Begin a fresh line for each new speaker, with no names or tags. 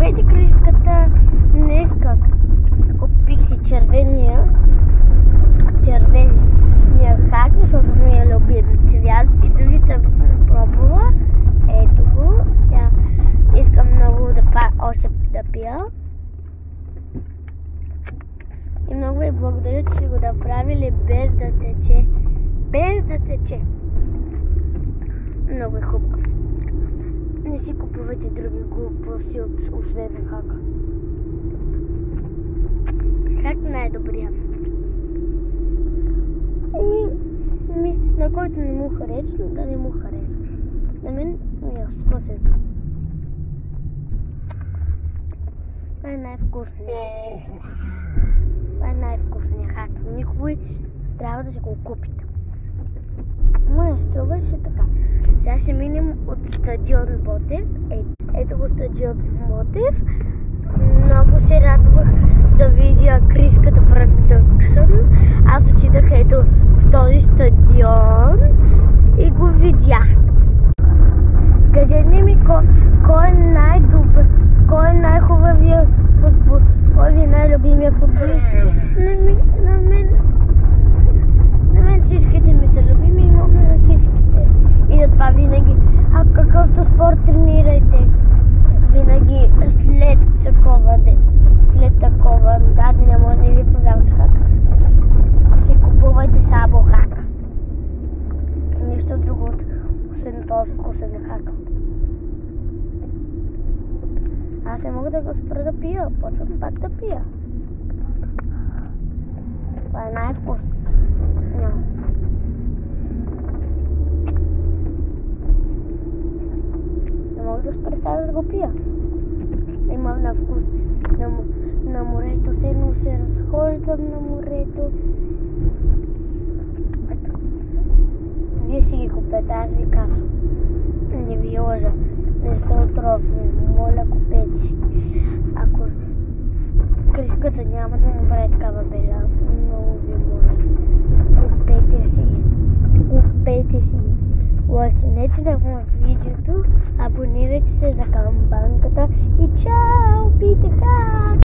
купете криската днеска. Купих си червения хак, защото ми е любим цвят и другите пробвала. Ето го. Сега искам много още да пия. И много ви благодаря, че си го направили без да тече. Без да тече. Много е хубаво. Не си купувайте други глупости освен хака. Хак най-добрия. На който не му харесва, да не му харесва. На мен ми е вкусен. Това е най-вкусният. Това е най-вкусният хак. Никой трябва да си го купите. Моя струваше така. Сега ще минем от стадион Ботев. Ето го стадион Ботев. Много се радвах да видя Криската Production. Аз отидах ето в този стадион и го видях. Кажете ми кой е най-добър, кой е най-хубавия футбол, кой е най-любимия футболист. На мен всичките ми са любими и мога на всичките. И затова винаги, какъвто спорт тренирайте, винаги след такова, не може да ви познавате хака. Си купувайте само хака. Нищо друго, освен този вкусен хака. Аз не мога да го спра да пия, почвам пак да пия. Това е най-вкусно. Не мога да спра сега да го пия. Има на вкус на морето, седно се разхождам на морето. Ето. Вие си ги купете, аз ви казвам. Не ви лъжа, не са отровни. Моля, купете си. Ако Криската няма да му бъде такава беля, много ви моля. Купете си ги. Купете си ги. Лайкнете на видеото, абонирайте се за камбанката и чао! Пийте хак!